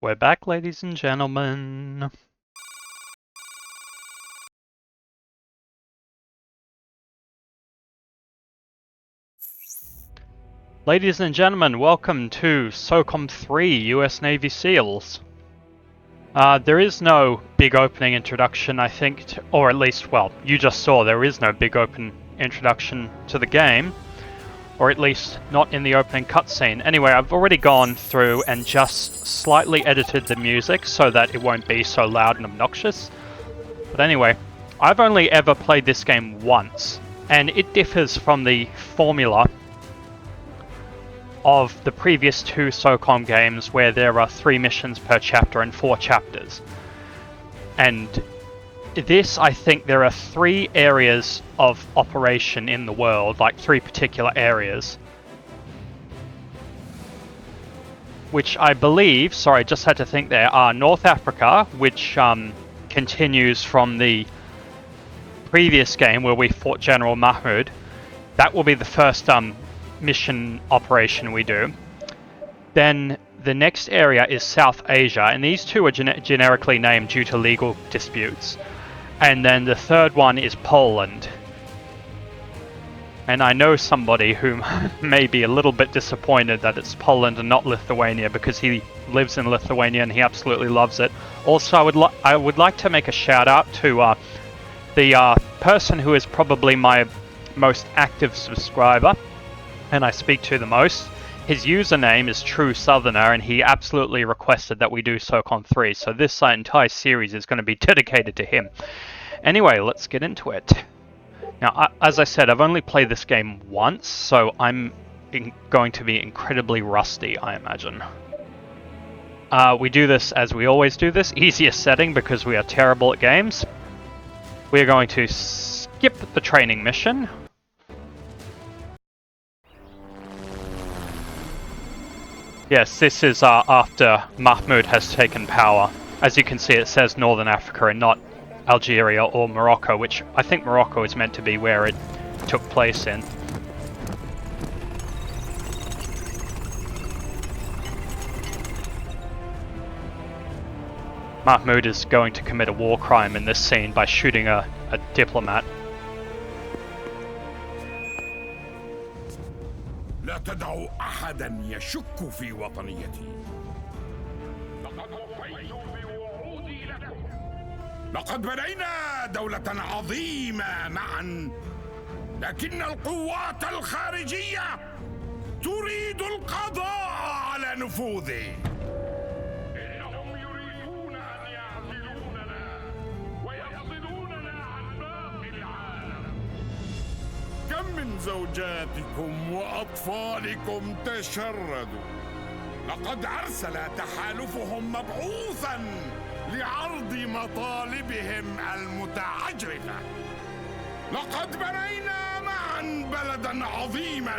We're back, ladies and gentlemen. Ladies and gentlemen, welcome to SOCOM 3 US Navy SEALs. There is no big opening introduction, I think, or at least, well, you just saw there is no big open introduction to the game. Or at least not in the opening cutscene. Anyway, I've already gone through and just slightly edited the music so that it won't be so loud and obnoxious. But anyway, I've only ever played this game once, and it differs from the formula of the previous two SOCOM games where there are 3 missions per chapter and 4 chapters. And this, I think there are 3 areas of operation in the world, like 3 particular areas. Which I believe, sorry, I just had to think there, are North Africa, which continues from the previous game where we fought General Mahmoud. That will be the first mission operation we do. Then the next area is South Asia, and these 2 are generically named due to legal disputes. And then the third one is Poland. And I know somebody who may be a little bit disappointed that it's Poland and not Lithuania, because he lives in Lithuania and he absolutely loves it. Also, I would like to make a shout out to the person who is probably my most active subscriber, and I speak to the most. His username is True Southerner, and he absolutely requested that we do SOCOM 3, so this entire series is going to be dedicated to him. Anyway, let's get into it. Now, as I said, I've only played this game once, so I'm going to be incredibly rusty, I imagine. We do this as we always do this, easiest setting because we are terrible at games. We're going to skip the training mission. Yes, this is after Mahmoud has taken power. As you can see, it says Northern Africa and not Algeria or Morocco, which I think Morocco is meant to be where it took place in. Mahmoud is going to commit a war crime in this scene by shooting a diplomat. لا تدعوا أحدا يشك في وطنيتي. لقد وفيت بوعودي لكم. لقد بنينا دولة عظيمة معا، لكن القوات الخارجية تريد القضاء على نفوذه. إنهم يريدون أن يعزلوننا ويفصلوننا عن باقي العالم. كم من زوجاتكم وأطفالكم تشردوا. لقد أرسل تحالفهم مبعوثاً لعرض مطالبهم المتعجرفة. لقد بنينا معاً بلداً عظيماً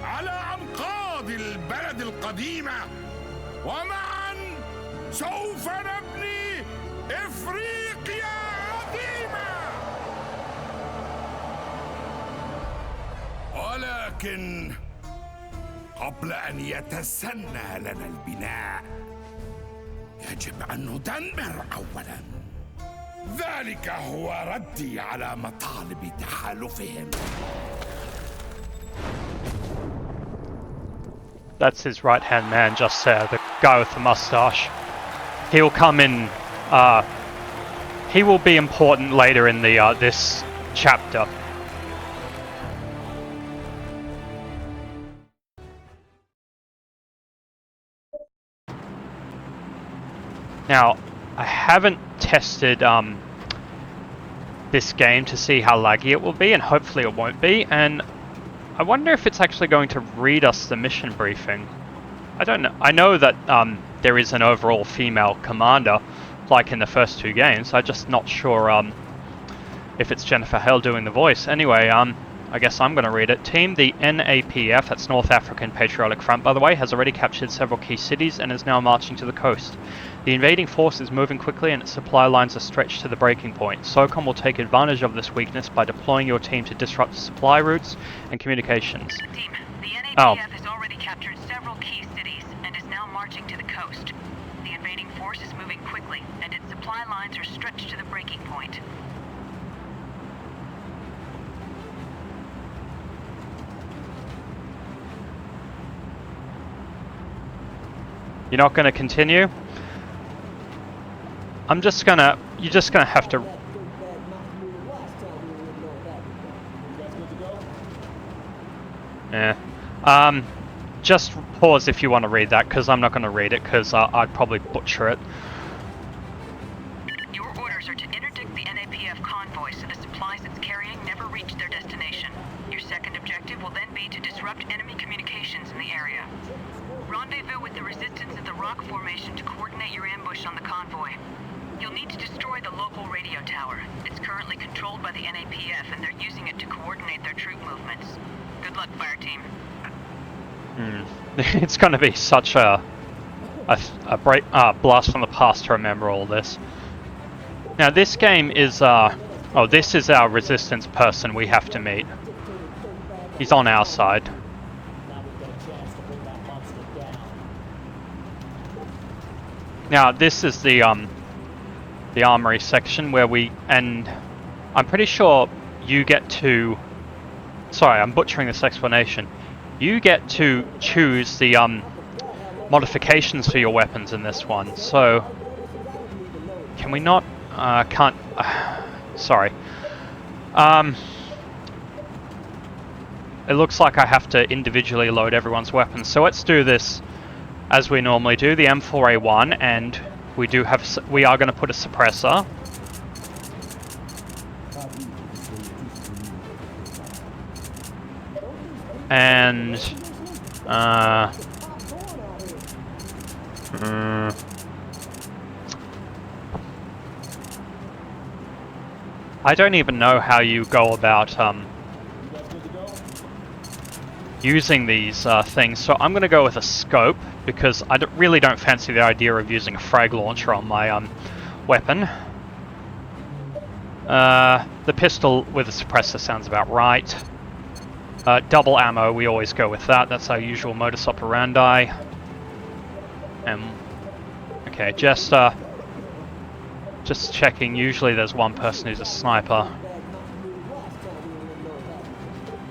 على أنقاض البلد القديمة، ومعاً سوف نبني إفريقيا عظيمة. ولكن قبل أن يتسنى لنا البناء يجب أن ندمر أولاً. ذلك هو ردي على مطالب تحالفهم. That's his right-hand man just there, the guy with the mustache. He'll come in, he will be important later in the this chapter. Now, I haven't tested this game to see how laggy it will be, and hopefully it won't be, and I wonder if it's actually going to read us the mission briefing. I don't know. I know that there is an overall female commander, like in the first 2 games. I'm just not sure if it's Jennifer Hale doing the voice. Anyway, I guess I'm going to read it. Team, the NAPF, that's North African Patriotic Front, by the way, has already captured several key cities and is now marching to the coast. The invading force is moving quickly and its supply lines are stretched to the breaking point. SOCOM will take advantage of this weakness by deploying your team to disrupt supply routes and communications. Team, the NAPF has already captured several key cities and is now marching to the coast. The invading force is moving quickly, and its supply lines are stretched to the breaking point. You're not going to continue? You're just gonna have to... Yeah. Just pause if you want to read that, because I'm not going to read it, because I'd probably butcher it. Your orders are to interdict the NAPF convoy so the supplies it's carrying never reach their destination. Your second objective will then be to disrupt enemy communications in the area. Rendezvous with the resistance at the rock formation to coordinate your ambush on the convoy. You'll need to destroy the local radio tower. It's currently controlled by the NAPF, and they're using it to coordinate their troop movements. Good luck, fire team. It's going to be such a blast from the past to remember all this. Now this game is this is our resistance person we have to meet. He's on our side. Now this is the armory section where and I'm pretty sure you get to... Sorry, I'm butchering this explanation. You get to choose the modifications for your weapons in this one. So, can we not? Can't. Sorry. It looks like I have to individually load everyone's weapons. So let's do this as we normally do. The M4A1, and we are going to put a suppressor. And I don't even know how you go about using these things, so I'm going to go with a scope because I really don't fancy the idea of using a frag launcher on my weapon. The pistol with a suppressor sounds about right. Double ammo, we always go with that. That's our usual modus operandi. Okay, just checking. Usually there's one person who's a sniper.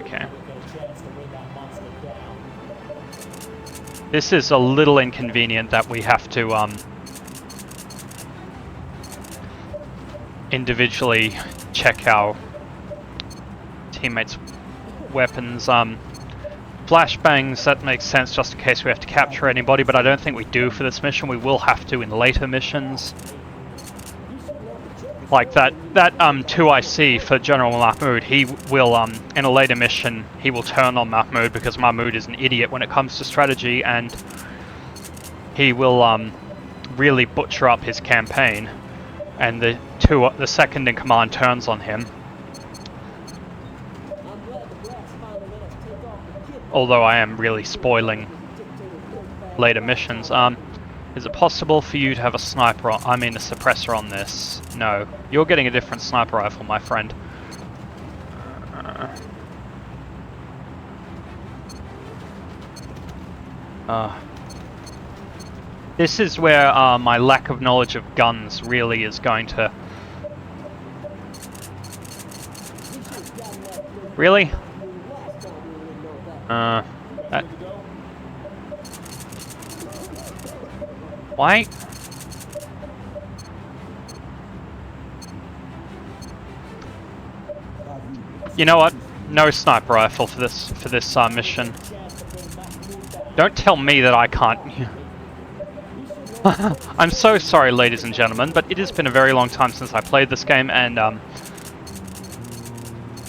Okay. This is a little inconvenient that we have to individually check our teammates' weapons. Flashbangs, that makes sense just in case we have to capture anybody, but I don't think we do for this mission. We will have to in later missions. Like that 2IC for General Mahmoud, he will, in a later mission, he will turn on Mahmoud because Mahmoud is an idiot when it comes to strategy, and he will really butcher up his campaign, and the second in command turns on him. Although I am really spoiling later missions. Is it possible for you to have a sniper a suppressor on this? No. You're getting a different sniper rifle, my friend. This is where my lack of knowledge of guns really is going to... Really? Why? You know what? No sniper rifle for this mission. Don't tell me that I can't. I'm so sorry, ladies and gentlemen, but it has been a very long time since I played this game, and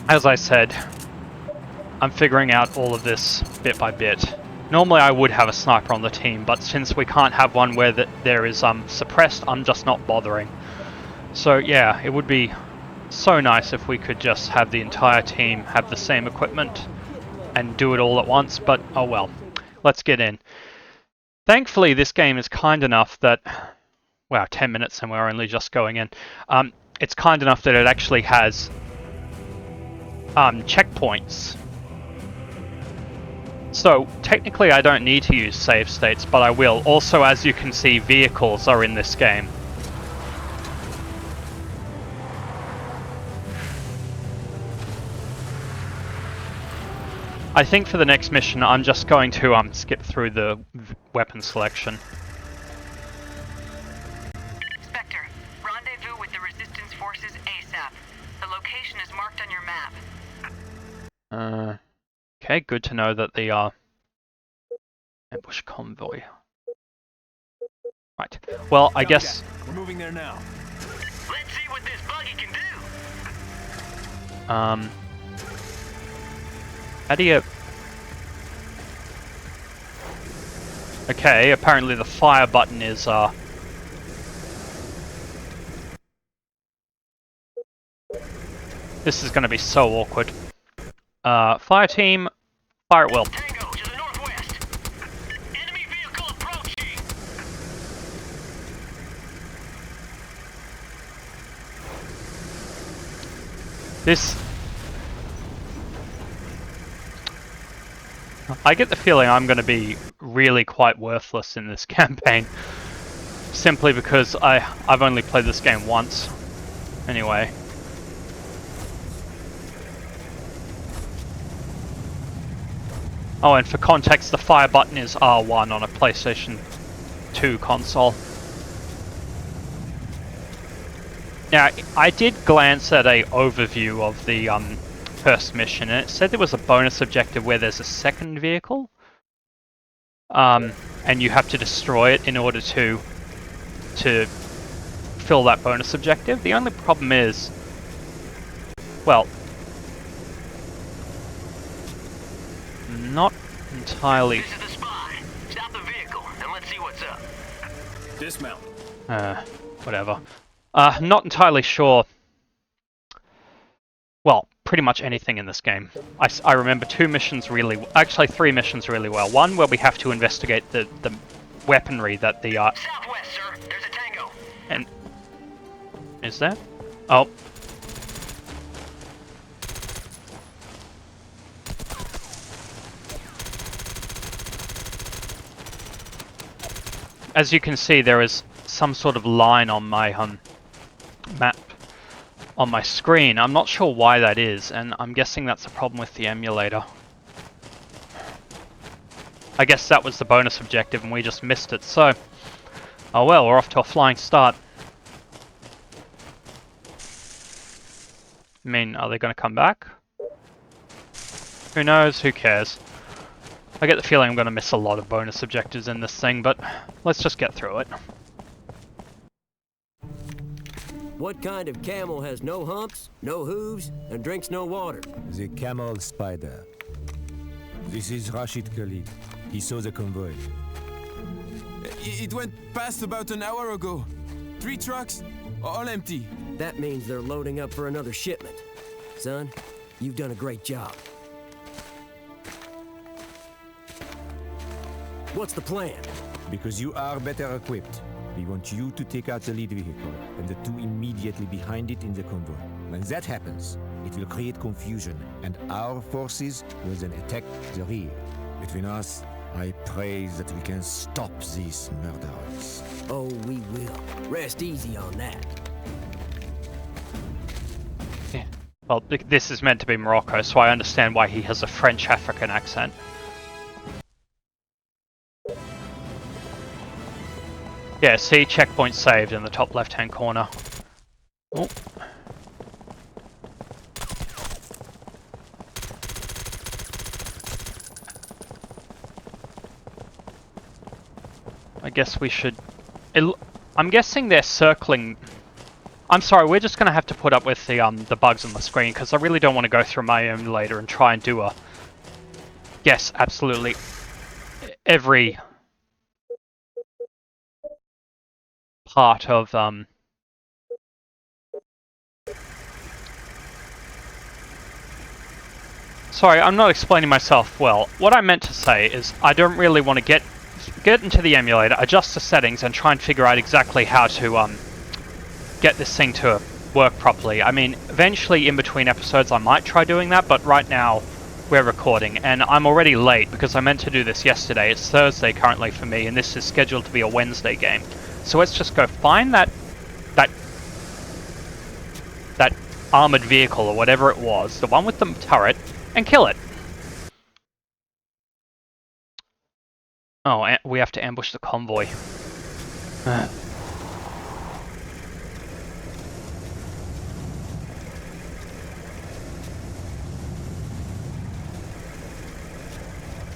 as I said, I'm figuring out all of this bit by bit. Normally I would have a sniper on the team, but since we can't have one where there is suppressed, I'm just not bothering. So yeah, it would be so nice if we could just have the entire team have the same equipment and do it all at once, but oh well. Let's get in. Thankfully this game is kind enough that... Wow, 10 minutes and we're only just going in. It's kind enough that it actually has checkpoints. So, technically I don't need to use save states, but I will. Also, as you can see, vehicles are in this game. I think for the next mission, I'm just going to skip through the weapon selection. Spectre, rendezvous with the Resistance forces ASAP. The location is marked on your map. Okay, good to know that the ambush convoy. Right. Well, I guess we're moving there now. Let's see what this buggy can do. how do you... Okay, apparently the fire button is this is going to be so awkward. Fire team, fire at will. Tango to the northwest. Enemy vehicle approaching. I get the feeling I'm going to be really quite worthless in this campaign. Simply because I've only played this game once. Anyway. Oh, and for context, the fire button is R1 on a PlayStation 2 console. Now, I did glance at an overview of the first mission, and it said there was a bonus objective where there's a second vehicle. And you have to destroy it in order to fill that bonus objective. The only problem is, well, not entirely. This is the spy. Stop the vehicle and let's see what's up. Dismount. Whatever. Not entirely sure. Well, pretty much anything in this game. I remember three missions really well. One where we have to investigate the weaponry that the Southwest, sir. There's a tango. and is there? Oh. As you can see, there is some sort of line on my map on my screen. I'm not sure why that is, and I'm guessing that's a problem with the emulator. I guess that was the bonus objective and we just missed it, so... Oh well, we're off to a flying start. I mean, are they going to come back? Who knows? Who cares? I get the feeling I'm going to miss a lot of bonus objectives in this thing, but let's just get through it. What kind of camel has no humps, no hooves, and drinks no water? The camel spider. This is Rashid Khalid. He saw the convoy. It went past about an hour ago. 3 trucks, all empty. That means they're loading up for another shipment. Son, you've done a great job. What's the plan? Because you are better equipped. We want you to take out the lead vehicle and the 2 immediately behind it in the convoy. When that happens, it will create confusion and our forces will then attack the rear. Between us, I pray that we can stop these murderers. Oh, we will. Rest easy on that. Yeah. Well, this is meant to be Morocco, so I understand why he has a French African accent. Yeah, see, checkpoint saved in the top left-hand corner. Oh. I guess we should... I'm guessing they're circling... I'm sorry, we're just going to have to put up with the bugs on the screen, because I really don't want to go through my emulator and try and do a... Guess absolutely every... part of Sorry, I'm not explaining myself well. What I meant to say is I don't really want to get into the emulator, adjust the settings, and try and figure out exactly how to get this thing to work properly. I mean, eventually in between episodes I might try doing that, but right now we're recording, and I'm already late because I meant to do this yesterday. It's Thursday currently for me, and this is scheduled to be a Wednesday game. So let's just go find that armored vehicle or whatever it was, the one with the turret, and kill it. Oh, and we have to ambush the convoy.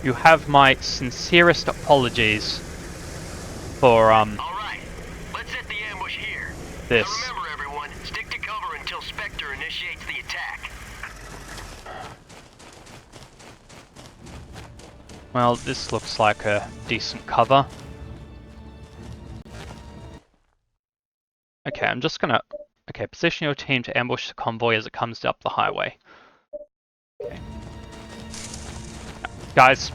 You have my sincerest apologies for Alright, let's set the ambush here. this. Now remember everyone, stick to cover until Spectre initiates the attack. Well, this looks like a decent cover. Okay, I'm just gonna... Okay, position your team to ambush the convoy as it comes up the highway. Okay. Guys.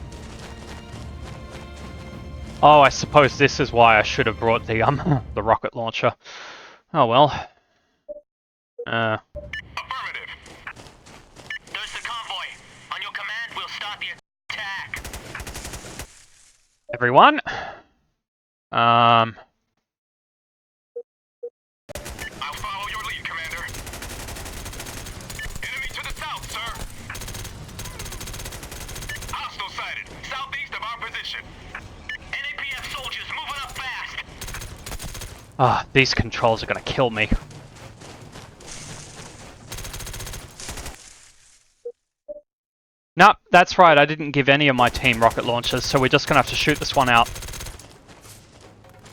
Oh, I suppose this is why I should have brought the the rocket launcher. Oh well. Affirmative. There's the convoy. On your command, we'll start the attack. Everyone. I'll follow your lead, Commander. Enemy to the south, sir. Hostile sighted, southeast of our position. NAPF soldiers moving up fast. These controls are gonna kill me. Nope, that's right, I didn't give any of my team rocket launchers, so we're just gonna have to shoot this one out.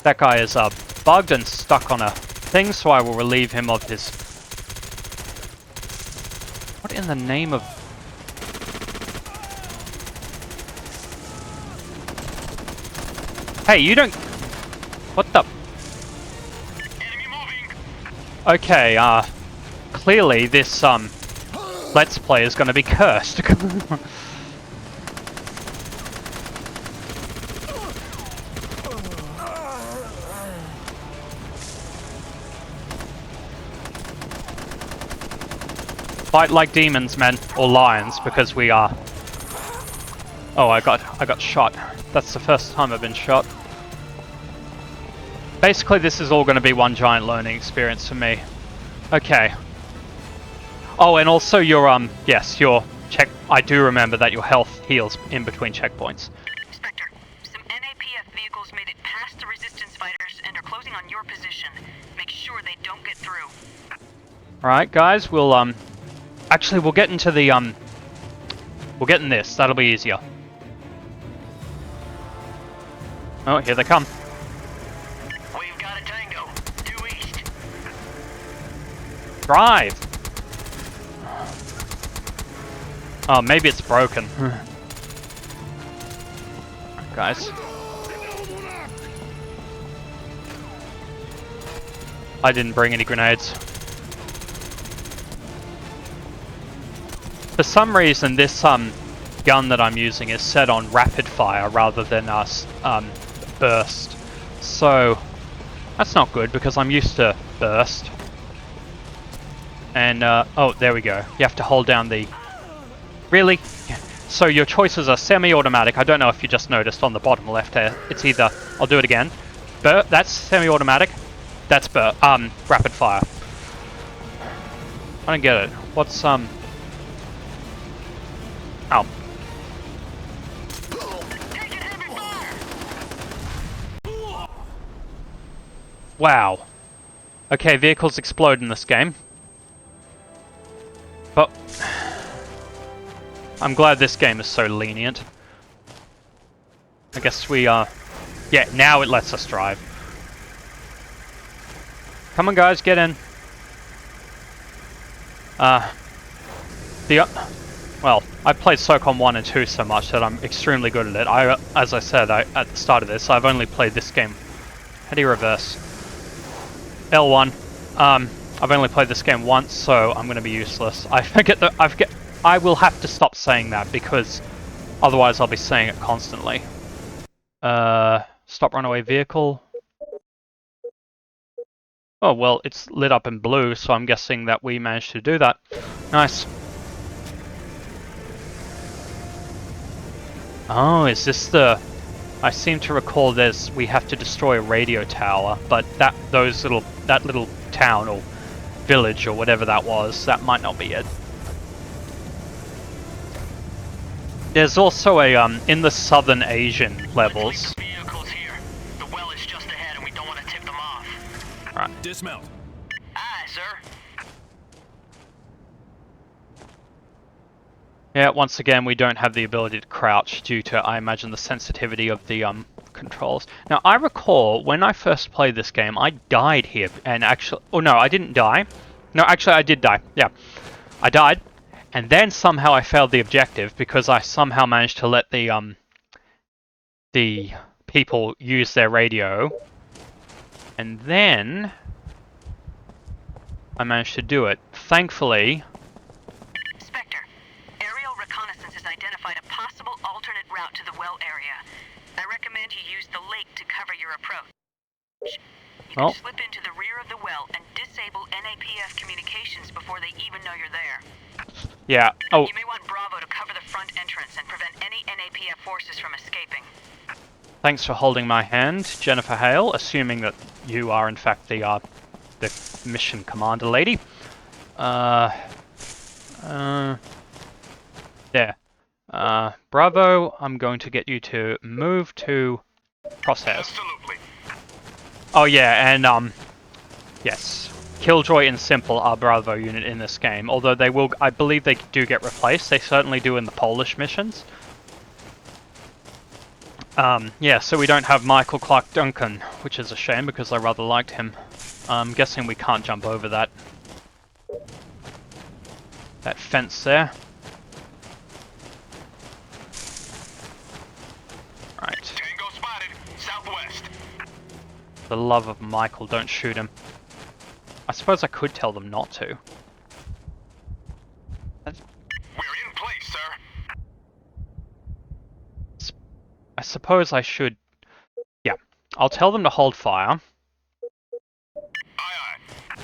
That guy is bugged and stuck on a thing, so I will relieve him of his... What in the name of... Hey, you don't... What the... Enemy moving. Okay, clearly this, Let's Play is gonna be cursed. Fight like demons, men, or lions, because we are... Oh, I got shot. That's the first time I've been shot. Basically, this is all going to be one giant learning experience for me. Okay. Oh, and also your, yes, your check... I do remember that your health heals in between checkpoints. Spectre, some NAPF vehicles made it past the resistance fighters and are closing on your position. Make sure they don't get through. Alright, guys, we'll, Actually, we'll get into the, We'll get in this. That'll be easier. Oh, here they come. We've got a tango. Due east. Drive! Oh, maybe it's broken. Guys. I didn't bring any grenades. For some reason, this gun that I'm using is set on rapid fire rather than burst. So that's not good because I'm used to burst. And oh, there we go. You have to hold down the... Really? So your choices are semi-automatic. I don't know if you just noticed on the bottom left here. It's either... I'll do it again. That's semi-automatic. That's rapid fire. I don't get it. What's Oh. Wow. Okay, vehicles explode in this game. But I'm glad this game is so lenient. I guess we are... Yeah, now it lets us drive. Come on, guys, get in. Well, I played SOCOM 1 and 2 so much that I'm extremely good at it. As I said at the start of this, I've only played this game. How do you reverse? L1. I've only played this game once, so I'm going to be useless. I will have to stop saying that because otherwise I'll be saying it constantly. Stop runaway vehicle. Oh, well, it's lit up in blue, so I'm guessing that we managed to do that. Nice. Oh, is this the... I seem to recall we have to destroy a radio tower, but that little town or village or whatever that was, that might not be it. There's also a in the southern Asian levels. Vehicles here. The well is just ahead and we don't want to tip them off. Right. Dismount. Aye, sir. Yeah, once again, we don't have the ability to crouch due to, I imagine, the sensitivity of the controls. Now, I recall when I first played this game, I died here, and actually... Oh, no, I didn't die. No, actually, I did die. Yeah. I died, and then somehow I failed the objective because I somehow managed to let the people use their radio. And then I managed to do it. Thankfully... Identified a possible alternate route to the well area. I recommend you use the lake to cover your approach. You can slip into the rear of the well and disable NAPF communications before they even know you're there. Yeah. Oh. You may want Bravo to cover the front entrance and prevent any NAPF forces from escaping. Thanks for holding my hand, Jennifer Hale, assuming that you are in fact the mission commander lady. There. Bravo, I'm going to get you to move to crosshairs. Absolutely. Oh yeah, and yes, Killjoy and Simple are Bravo unit in this game, although they will, I believe they do get replaced. They certainly do in the Polish missions. Yeah, so we don't have Michael Clark Duncan, which is a shame because I rather liked him. I'm guessing we can't jump over that fence there. Right. Tango spotted, southwest. For the love of Michael, don't shoot him. I suppose I could tell them not to. We're in place, sir. I suppose I should... Yeah, I'll tell them to hold fire. Aye, aye.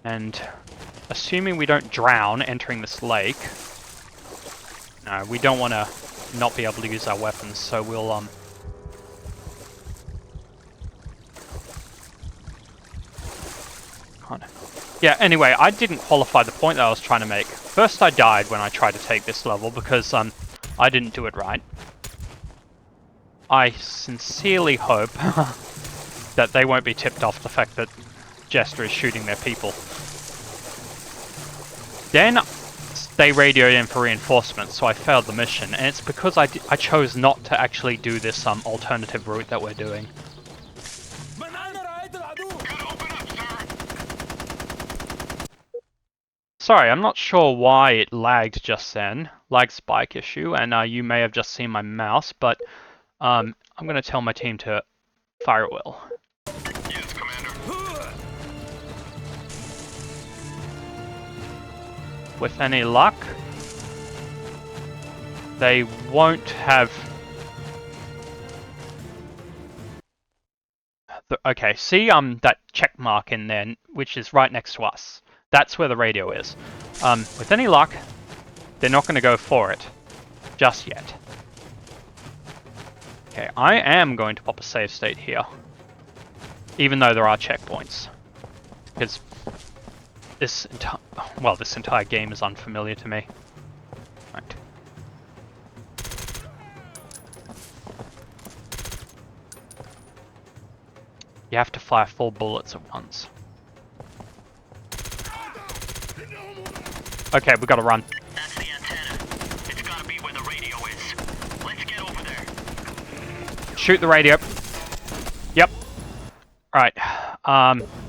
And assuming we don't drown entering this lake... No, we don't want to not be able to use our weapons, so we'll, Yeah, anyway, I didn't qualify the point that I was trying to make. First, I died when I tried to take this level because, I didn't do it right. I sincerely hope that they won't be tipped off the fact that Jester is shooting their people. Then they radioed in for reinforcements, so I failed the mission, and it's because I chose not to actually do this alternative route that we're doing. Sorry, I'm not sure why it lagged just then. Lag spike issue, and you may have just seen my mouse, but I'm going to tell my team to fire at will. Yes, Commander. With any luck, they won't have... Okay, see that check mark in there, which is right next to us. That's where the radio is. With any luck, they're not going to go for it just yet. Okay, I am going to pop a save state here, even though there are checkpoints, because this entire game is unfamiliar to me. Right. You have to fire 4 bullets at once. Okay, we gotta run. That's the antenna. It's gotta be where the radio is. Let's get over there. Shoot the radio. Yep. Alright.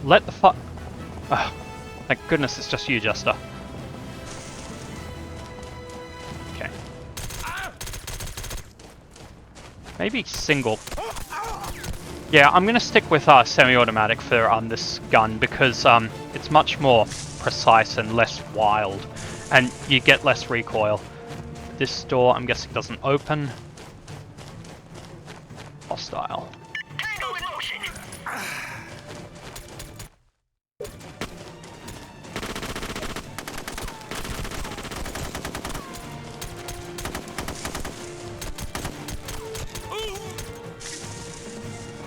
Let the thank goodness it's just you, Jester. Okay. Maybe single. Yeah, I'm gonna stick with semi-automatic for this gun because it's much more precise and less wild, and you get less recoil. This door, I'm guessing, doesn't open. Hostile. Tango in motion.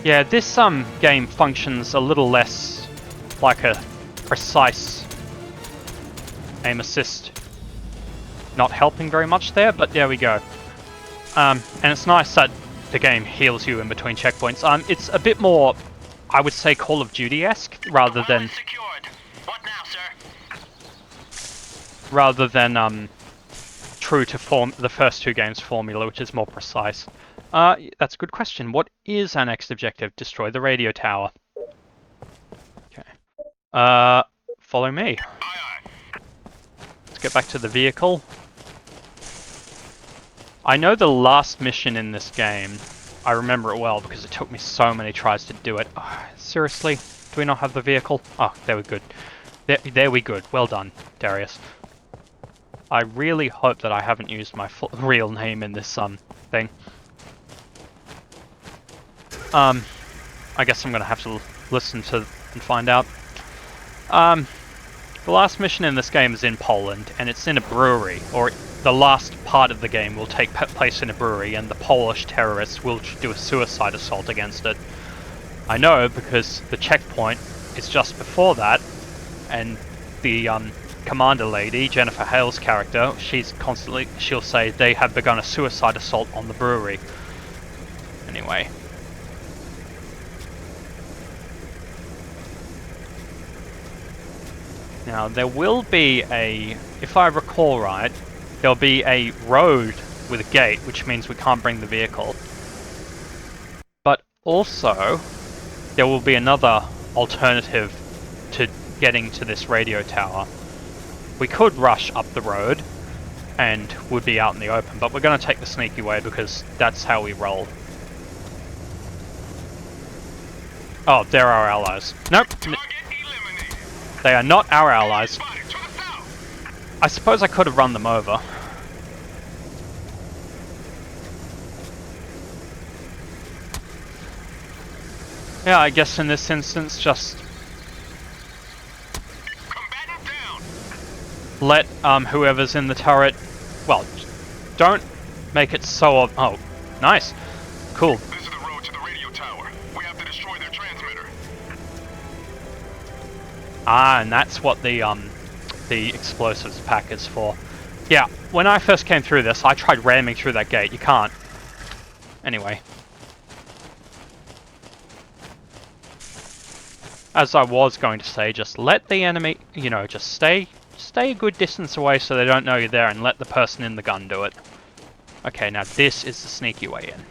Yeah, this game functions a little less like a precise aim assist. Not helping very much there, but there we go. And it's nice that the game heals you in between checkpoints. It's a bit more, I would say, Call of Duty-esque rather than Secured. What now, sir? true to the first two games' formula, which is more precise. That's a good question. What is our next objective? Destroy the radio tower. Okay. Follow me. Aye, aye. Let's get back to the vehicle. I know the last mission in this game. I remember it well because it took me so many tries to do it. Oh, seriously? Do we not have the vehicle? Oh, there we good. There we good. Well done, Darius. I really hope that I haven't used my real name in this thing. I guess I'm gonna have to listen to and find out. The last mission in this game is in Poland, and it's in a brewery, or the last part of the game will take place in a brewery, and the Polish terrorists will do a suicide assault against it. I know because the checkpoint is just before that, and the commander lady, Jennifer Hale's character, she'll say they have begun a suicide assault on the brewery. Anyway. Now, there will be if I recall right, there'll be a road with a gate, which means we can't bring the vehicle. But also, there will be another alternative to getting to this radio tower. We could rush up the road and would be out in the open, but we're going to take the sneaky way because that's how we roll. Oh, they're our allies. Nope. They are not our allies. I suppose I could have run them over. Yeah, I guess in this instance, just let whoever's in the turret, well, don't make it so oh, nice. Cool. This is the road to the radio tower. We have to destroy their transmitter. Ah, and that's what the explosives pack is for. Yeah, when I first came through this, I tried ramming through that gate. You can't. Anyway. As I was going to say, just let the enemy, just stay a good distance away so they don't know you're there, and let the person in the gun do it. Okay, now this is the sneaky way in.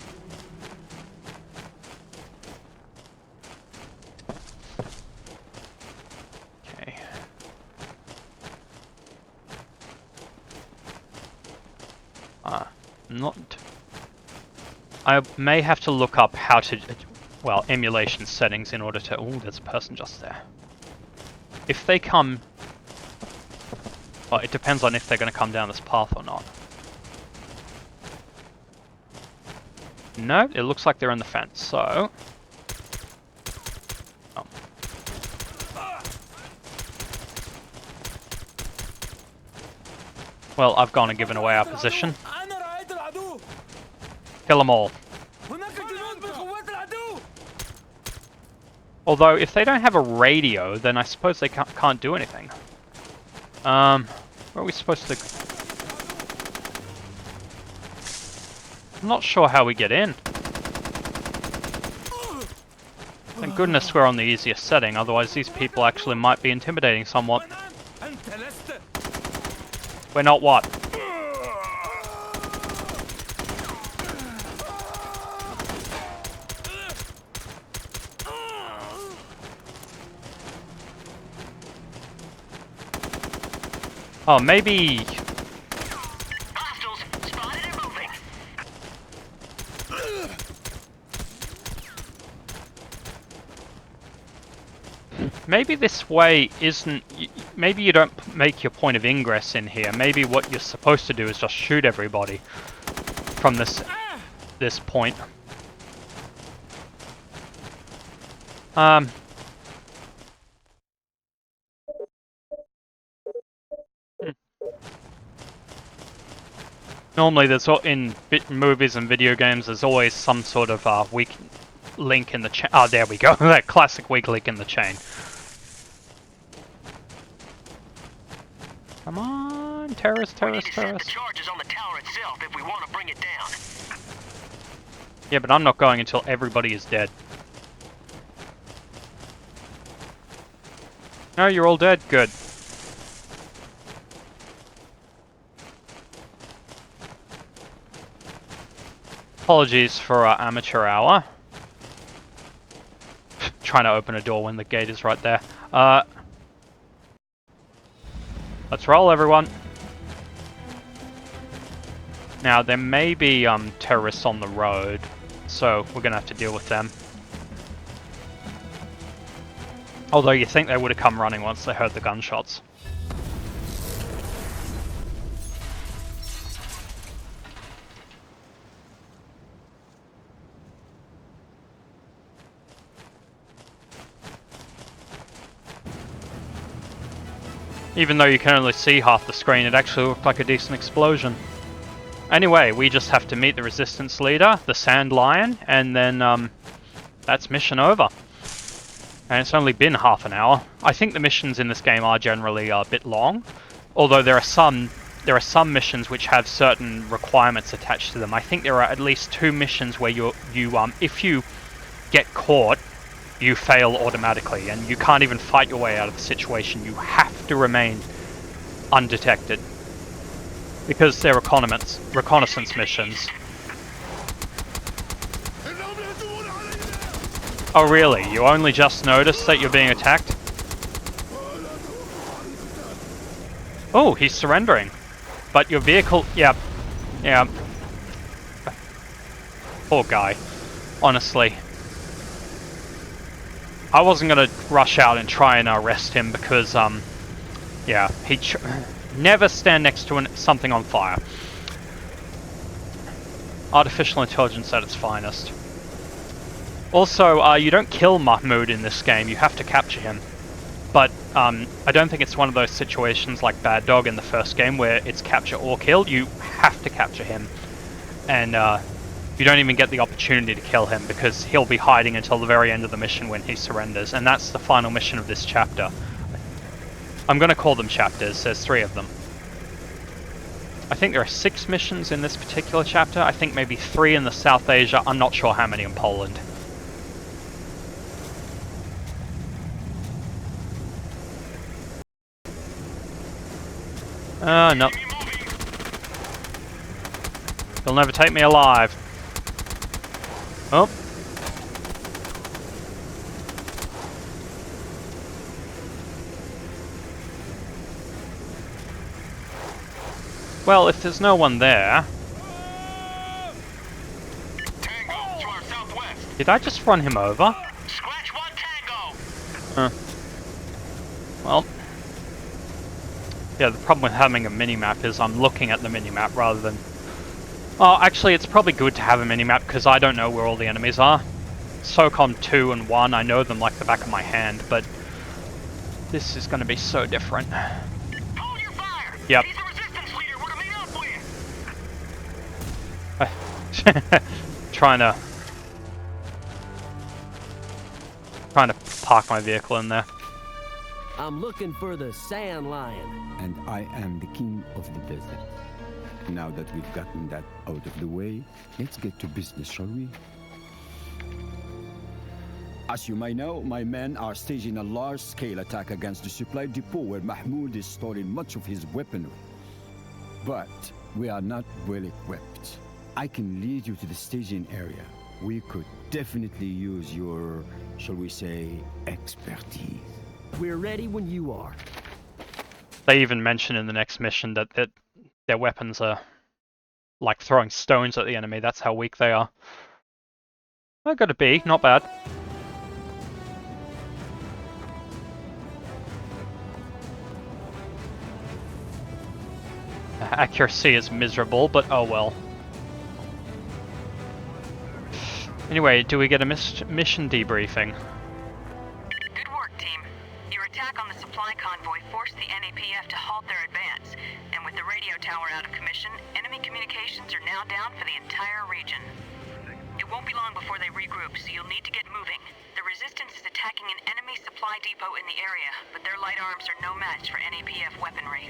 Okay. I may have to look up how to, well, emulation settings in order to... Ooh, there's a person just there. If they come... Well, it depends on if they're going to come down this path or not. No, it looks like they're in the fence, so... Oh. Well, I've gone and given away our position. Kill them all. Although, if they don't have a radio, then I suppose they can't do anything. Where are we supposed to... I'm not sure how we get in. Thank goodness we're on the easiest setting, otherwise these people actually might be intimidating somewhat. We're not what? Oh, maybe... Hostiles spotted and moving. Maybe this way isn't... Maybe you don't make your point of ingress in here. Maybe what you're supposed to do is just shoot everybody from this point. Normally, there's in movies and video games, there's always some sort of link in the chain. Oh, there we go. That classic weak link in the chain. Come on, terrorist. We need to set the charges on the tower itself if we want to bring it down. Yeah, but I'm not going until everybody is dead. No, you're all dead. Good. Apologies for our amateur hour. Trying to open a door when the gate is right there. Let's roll, everyone. Now, there may be terrorists on the road, so we're going to have to deal with them. Although you think they would have come running once they heard the gunshots. Even though you can only see half the screen, it actually looked like a decent explosion. Anyway, we just have to meet the resistance leader, the Sand Lion, and then that's mission over. And it's only been half an hour. I think the missions in this game are generally a bit long, although there are some missions which have certain requirements attached to them. I think there are at least 2 missions where if you get caught, you fail automatically, and you can't even fight your way out of the situation. You have to remain undetected because they're reconnaissance missions. Oh really? You only just noticed that you're being attacked? Oh, he's surrendering. But your vehicle... Yeah. Poor guy. Honestly. I wasn't gonna rush out and try and arrest him because, yeah, never stand next to something on fire. Artificial intelligence at its finest. Also, you don't kill Mahmoud in this game, you have to capture him. But, I don't think it's one of those situations like Bad Dog in the first game where it's capture or kill. You have to capture him. And, you don't even get the opportunity to kill him because he'll be hiding until the very end of the mission when he surrenders, and that's the final mission of this chapter. I'm going to call them chapters, there's 3 of them. I think there are 6 missions in this particular chapter, I think maybe 3 in the South Asia, I'm not sure how many in Poland. No. You'll never take me alive. Oh. Well, if there's no one there... Tango to our southwest. Did I just run him over? Scratch 1 Tango. Well... Yeah, the problem with having a minimap is I'm looking at the minimap rather than... Oh, actually, it's probably good to have a minimap because I don't know where all the enemies are. SOCOM 2 and 1, I know them like the back of my hand, but this is going to be so different. Hold your fire. Yep. He's the resistance leader we're to meet up with. Trying to park my vehicle in there. I'm looking for the Sand Lion. And I am the king of the desert. Now that we've gotten that out of the way, let's get to business, shall we? As you may know, my men are staging a large-scale attack against the supply depot where Mahmoud is storing much of his weaponry. But we are not well equipped. I can lead you to the staging area. We could definitely use your, shall we say, expertise. We're ready when you are. They even mention in the next mission that their weapons are like throwing stones at the enemy. That's how weak they are. I got a B, not bad. Accuracy is miserable, but oh well. Anyway, do we get a mission debriefing? Good work, team. Your attack on the supply convoy forced the NAPF to halt their advance, and with the radio tower out of commission, enemy communications are now down for the entire region. It won't be long before they regroup, so you'll need to get moving. The Resistance is attacking an enemy supply depot in the area, but their light arms are no match for NAPF weaponry.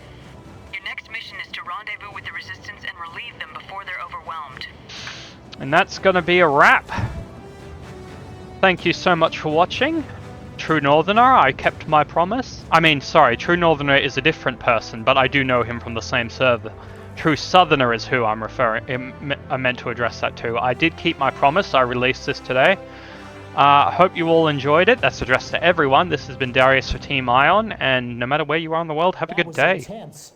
Your next mission is to rendezvous with the Resistance and relieve them before they're overwhelmed. And that's gonna be a wrap. Thank you so much for watching. True Northerner, I kept my promise. I mean, sorry, True Northerner is a different person, but I do know him from the same server. True Southerner is who I'm I meant to address that to. I did keep my promise, I released this today. I hope you all enjoyed it. That's addressed to everyone. This has been Darius for Team Ion, and no matter where you are in the world, have a good day. Intense.